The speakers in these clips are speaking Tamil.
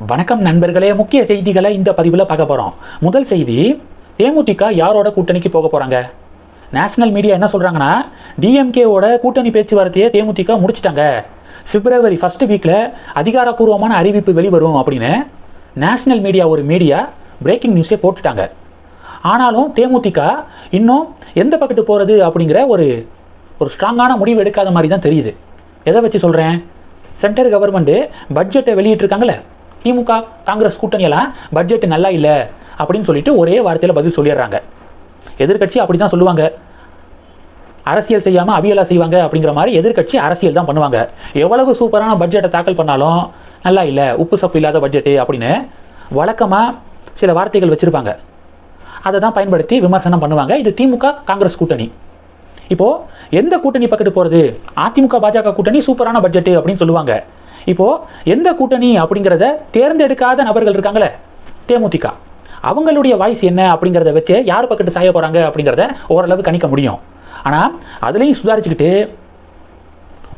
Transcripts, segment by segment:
வணக்கம் நண்பர்களே, முக்கிய செய்திகளை இந்த பதிவில் பார்க்க போகிறோம். முதல் செய்தி, தேமுதிக யாரோட கூட்டணிக்கு போக போகிறாங்க? நேஷனல் மீடியா என்ன சொல்கிறாங்கன்னா, டிஎம்கேவோட கூட்டணி பேச்சுவார்த்தையை தேமுதிக முடிச்சிட்டாங்க. பிப்ரவரி 1 வீக்கில் அதிகாரப்பூர்வமான அறிவிப்பு வெளிவரும் அப்படின்னு நேஷனல் மீடியா ஒரு மீடியா பிரேக்கிங் நியூஸே போட்டுட்டாங்க. ஆனாலும் தேமுதிக இன்னும் எந்த பக்கத்து போகிறது அப்படிங்கிற ஒரு ஸ்ட்ராங்கான முடிவு எடுக்காத மாதிரி தான் தெரியுது. எதை வச்சு சொல்கிறேன்? சென்ட்ரல் கவர்மெண்ட்டு பட்ஜெட்டை வெளியிட்டிருக்காங்களே, திமுக காங்கிரஸ் கூட்டணியெல்லாம் பட்ஜெட் நல்லா இல்லை அப்படின்னு சொல்லிட்டு ஒரே வார்த்தையில் பதில் சொல்லிடுறாங்க. எதிர்கட்சி அப்படி தான் சொல்லுவாங்க, அரசியல் செய்யாமல் அவியலா செய்வாங்க அப்படிங்கிற மாதிரி எதிர்கட்சி அரசியல் தான் பண்ணுவாங்க. எவ்வளவு சூப்பரான பட்ஜெட்டை தாக்கல் பண்ணாலும் நல்லா இல்லை, உப்பு சப்பு இல்லாத பட்ஜெட்டு அப்படின்னு வழக்கமாக சில வார்த்தைகள் வச்சுருப்பாங்க. அதை தான் பயன்படுத்தி விமர்சனம் பண்ணுவாங்க. இது திமுக காங்கிரஸ் கூட்டணி. இப்போது எந்த கூட்டணி பக்கத்து போகிறது? அதிமுக பாஜக கூட்டணி சூப்பரான பட்ஜெட்டு அப்படின்னு சொல்லுவாங்க. இப்போது எந்த கூட்டணி அப்படிங்கிறத தேர்ந்தெடுக்காத நபர்கள் இருக்காங்களே, தேமுதிக, அவங்களுடைய வாய்ஸ் என்ன அப்படிங்கிறத வச்சு யார் பக்கத்து சாய போகிறாங்க அப்படிங்கிறத ஓரளவு கணிக்க முடியும். ஆனால் அதுலேயும் சுதாரிச்சுக்கிட்டு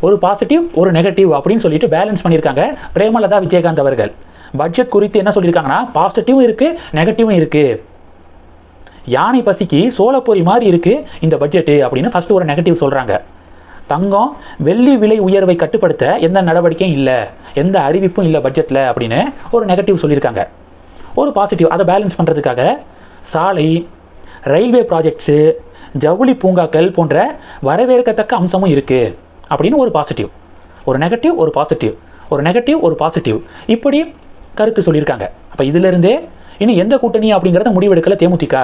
ஒரு பாசிட்டிவ் ஒரு நெகட்டிவ் அப்படின்னு சொல்லிட்டு பேலன்ஸ் பண்ணியிருக்காங்க பிரேமலதா விஜயகாந்த் அவர்கள். பட்ஜெட் குறித்து என்ன சொல்லியிருக்காங்கன்னா, பாசிட்டிவும் இருக்குது நெகட்டிவும் இருக்குது. யானை பசிக்கு சோளப்பொரி மாதிரி இருக்குது இந்த பட்ஜெட்டு அப்படின்னு ஃபஸ்ட்டு ஒரு நெகட்டிவ் சொல்கிறாங்க. தங்கம் வெள்ளி விலை உயர்வை கட்டுப்படுத்த எந்த நடவடிக்கையும் இல்லை, எந்த அறிவிப்பும் இல்லை பட்ஜெட்டில் அப்படின்னு ஒரு நெகட்டிவ் சொல்லியிருக்காங்க. ஒரு பாசிட்டிவ் அதை பேலன்ஸ் பண்ணுறதுக்காக சாலை, ரயில்வே ப்ராஜெக்ட்ஸு, ஜவுளி பூங்காக்கள் போன்ற வரவேற்கத்தக்க அம்சமும் இருக்குது அப்படின்னு ஒரு பாசிட்டிவ். ஒரு நெகட்டிவ் ஒரு பாசிட்டிவ், ஒரு நெகட்டிவ் ஒரு பாசிட்டிவ், இப்படி கருத்து சொல்லியிருக்காங்க. அப்போ இதிலிருந்தே இனி எந்த கூட்டணி அப்படிங்கிறத முடிவெடுக்கலை தேமுதிக.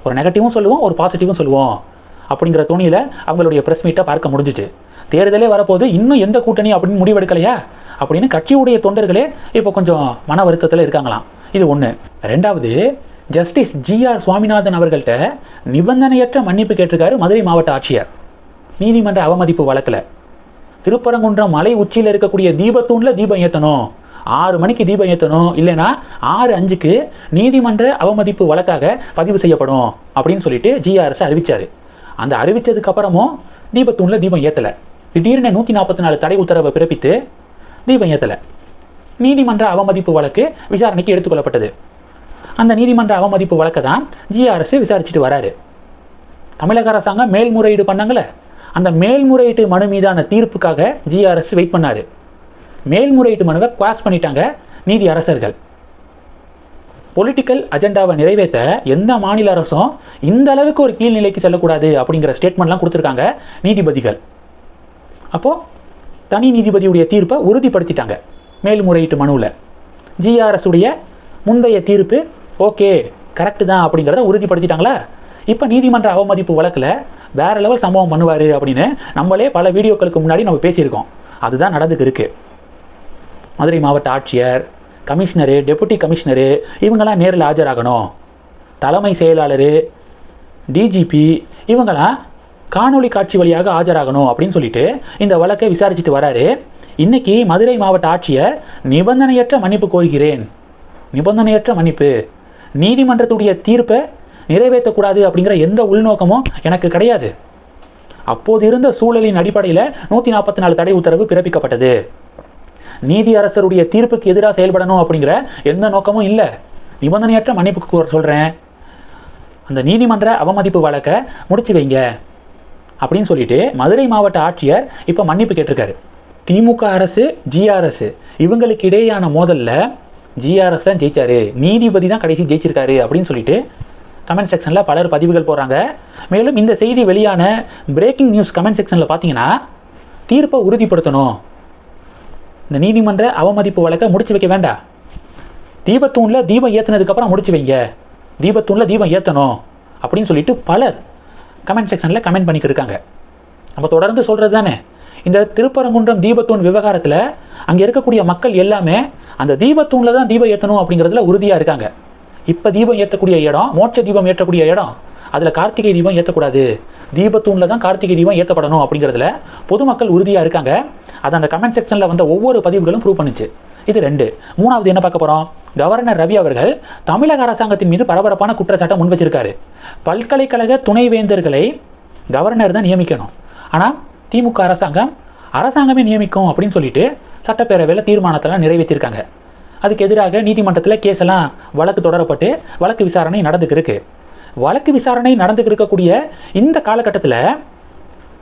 ஒரு நெகட்டிவும் சொல்லுவோம், ஒரு பாசிட்டிவும் சொல்லுவோம் அப்படிங்கிற தோணியில் அவங்களுடைய ப்ரெஸ் மீட்டை பார்க்க முடிஞ்சிச்சு. தேர்தலே வரப்போது, இன்னும் எந்த கூட்டணி அப்படின்னு முடிவெடுக்கலையா அப்படின்னு கட்சியுடைய தொண்டர்களே இப்போ கொஞ்சம் மன வருத்தத்தில் இருக்காங்களாம். இது ஒன்று. ரெண்டாவது, ஜஸ்டிஸ் ஜிஆர் சுவாமிநாதன் அவர்கள்ட்ட நிபந்தனையற்ற மன்னிப்பு கேட்டிருக்காரு மதுரை மாவட்ட ஆட்சியர் நீதிமன்ற அவமதிப்பு வழக்கில். திருப்பரங்குன்றம் மலை உச்சியில் இருக்கக்கூடிய தீபத்தூணில் தீபம் ஏற்றணும், 6 மணிக்கு தீபம் ஏற்றணும், இல்லைன்னா 6:05க்கு நீதிமன்ற அவமதிப்பு வழக்காக பதிவு செய்யப்படும் அப்படின்னு சொல்லிட்டு ஜிஆர்எஸ் அறிவித்தார். அந்த அறிவித்ததுக்கு அப்புறமும் தீபத்தூணில் தீபம் ஏற்றலை. திடீர்னு 144 தடை உத்தரவை பிறப்பித்து தீபம் ஏற்றலை. நீதிமன்ற அவமதிப்பு வழக்கு விசாரணைக்கு எடுத்துக்கொள்ளப்பட்டது. அந்த நீதிமன்ற அவமதிப்பு வழக்கை தான் ஜிஆர்எஸ் விசாரிச்சுட்டு வராரு. தமிழக அரசாங்கம் மேல்முறையீடு பண்ணாங்களே, அந்த மேல்முறையீட்டு மனு மீதான தீர்ப்புக்காக ஜிஆர்எஸ் வெயிட் பண்ணார். மேல்முறையீட்டு மனுவை குவாஷ் பண்ணிட்டாங்க நீதி அரசர்கள். பொலிட்டிக்கல் அஜெண்டாவை நிறைவேற்ற எந்த மாநில அரசும் இந்த அளவுக்கு ஒரு கீழ்நிலைக்கு செல்லக்கூடாது அப்படிங்கிற ஸ்டேட்மெண்ட்லாம் கொடுத்துருக்காங்க நீதிபதிகள். அப்போது தனி நீதிபதியுடைய தீர்ப்பை உறுதிப்படுத்திட்டாங்க மேல்முறையீட்டு மனுவில். ஜிஆர்எஸ் உடைய முந்தைய தீர்ப்பு ஓகே கரெக்டு தான் அப்படிங்கிறத உறுதிப்படுத்திட்டாங்களா. இப்போ நீதிமன்ற அவமதிப்பு வழக்கில் வேற லெவல் சம்பவம் பண்ணுவார் அப்படின்னு நம்மளே பல வீடியோக்களுக்கு முன்னாடி நம்ம பேசியிருக்கோம். அதுதான் நடந்துக்கு இருக்கு. மதுரை மாவட்ட ஆட்சியர், கமிஷனரு, டெபுட்டி கமிஷனரு இவங்கெல்லாம் நேரில் ஆஜராகணும். தலைமை செயலாளர், டிஜிபி இவங்கெல்லாம் காணொலி காட்சி வழியாக ஆஜராகணும் அப்படின்னு சொல்லிட்டு இந்த வழக்கை விசாரிச்சுட்டு வராரு. இன்னைக்கு மதுரை மாவட்ட ஆட்சியர் நிபந்தனையற்ற மன்னிப்பு கோருகிறேன், நிபந்தனையற்ற மன்னிப்பு, நீதிமன்றத்துடைய தீர்ப்பை நிறைவேற்றக்கூடாது அப்படிங்கிற எந்த உள்நோக்கமும் எனக்கு கிடையாது. அப்போது இருந்த சூழலின் அடிப்படையில் 144 தடை உத்தரவு பிறப்பிக்கப்பட்டது. நீதி அரசருடைய தீர்ப்புக்கு எதிராக செயல்படணும் அப்படிங்கிற எந்த நோக்கமும் இல்லை. நிபந்தனையற்ற மன்னிப்பு சொல்கிறேன், அந்த நீதிமன்ற அவமதிப்பு வழக்கை முடிச்சு வைங்க அப்படின்னு சொல்லிட்டு மதுரை மாவட்ட ஆட்சியர் இப்போ மன்னிப்பு கேட்டிருக்காரு. திமுக அரசு ஜிஆர்எஸ் இவங்களுக்கு இடையேயான மோதலில் ஜிஆர்எஸ் தான் ஜெயிச்சாரு, நீதிபதி தான் கடைசி ஜெயிச்சிருக்காரு அப்படின்னு சொல்லிட்டு கமெண்ட் செக்ஷனில் பலர் பதிவுகள் போடுறாங்க. மேலும் இந்த செய்தி வெளியான பிரேக்கிங் நியூஸ் கமெண்ட் செக்ஷனில் பார்த்தீங்கன்னா, தீர்ப்பை உறுதிப்படுத்தணும், இந்த நீதிமன்ற அவமதிப்பு வழக்கை முடிச்சு வைக்க வேண்டாம், தீபத்தூணில் தீபம் ஏற்றினதுக்கப்புறம் முடிச்சு வைங்க, தீபத்தூணில் தீபம் ஏற்றணும் அப்படின்னு சொல்லிட்டு பலர் கமெண்ட் செக்ஷனில் கமெண்ட் பண்ணிக்கிருக்காங்க. நம்ம தொடர்ந்து சொல்கிறது தானே, இந்த திருப்பரங்குன்றம் தீபத்தூண் விவகாரத்தில் அங்கே இருக்கக்கூடிய மக்கள் எல்லாமே அந்த தீபத்தூணில் தான் தீபம் ஏற்றணும் அப்படிங்கிறதுல உறுதியாக இருக்காங்க. இப்போ தீபம் ஏற்றக்கூடிய இடம், மோட்ச தீபம் ஏற்றக்கூடிய இடம், அதில் கார்த்திகை தீபம் ஏற்றக்கூடாது, தீபத்தூணில் தான் கார்த்திகை தீபம் ஏற்றப்படணும் அப்படிங்கிறதுல பொதுமக்கள் உறுதியாக இருக்காங்க. அதை அந்த கமெண்ட் செக்ஷனில் வந்த ஒவ்வொரு பதிவுகளும் ப்ரூவ் பண்ணுச்சு. இது 2. மூணாவது என்ன பார்க்க போகிறோம்? கவர்னர் ரவி அவர்கள் தமிழக அரசாங்கத்தின் மீது பரபரப்பான குற்றச்சாட்டை முன் வச்சிருக்காரு. பல்கலைக்கழக துணைவேந்தர்களை கவர்னர் தான் நியமிக்கணும், ஆனால் திமுக அரசாங்கமே நியமிக்கும் அப்படின்னு சொல்லிட்டு சட்டப்பேரவையில் தீர்மானத்தெல்லாம் நிறைவேற்றியிருக்காங்க. அதுக்கு எதிராக நீதிமன்றத்தில் கேஸ் எல்லாம் வழக்கு தொடரப்பட்டு வழக்கு விசாரணை நடந்துக்கிருக்கு. வழக்கு விசாரணை நடந்துக்கிருக்கக்கூடிய இந்த காலகட்டத்தில்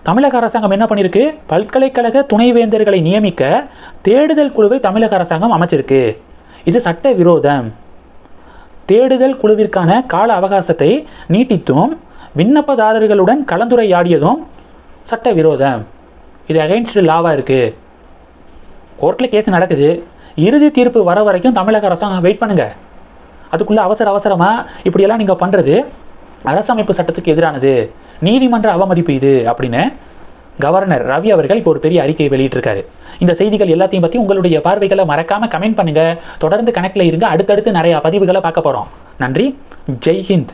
தமிழக அரசாங்கம் என்ன பண்ணியிருக்கு? பல்கலைக்கழக துணைவேந்தர்களை நியமிக்க தேடுதல் குழுவை தமிழக அரசாங்கம் அமைச்சிருக்கு. இது சட்ட விரோதம். தேடுதல் குழுவிற்கான கால அவகாசத்தை நீட்டித்தும் விண்ணப்பதாரர்களுடன் கலந்துரையாடியதும் சட்ட விரோதம். இது அகைன்ஸ்ட் லாவாக இருக்குது. கோர்ட்டில் கேஸ் நடக்குது. இறுதி தீர்ப்பு வர வரைக்கும் தமிழக அரசாங்கம் வெயிட் பண்ணுங்க. அதுக்குள்ளே அவசரமாக இப்படியெல்லாம் நீங்கள் பண்ணுறது அரசமைப்பு சட்டத்துக்கு எதிரானது, நீதிமன்ற அவமதிப்பு இது அப்படின்னு கவர்னர் ரவி அவர்கள் இப்போ ஒரு பெரிய அறிக்கையை வெளியிட்டிருக்காரு. இந்த செய்திகள் எல்லாத்தையும் பற்றி உங்களுடைய பார்வைகளை மறக்காமல் கமெண்ட் பண்ணுங்கள். தொடர்ந்து கணக்கில் இருங்க. அடுத்தடுத்து நிறையா பதிவுகளை பார்க்க போகிறோம். நன்றி. ஜெய் ஹிந்த்.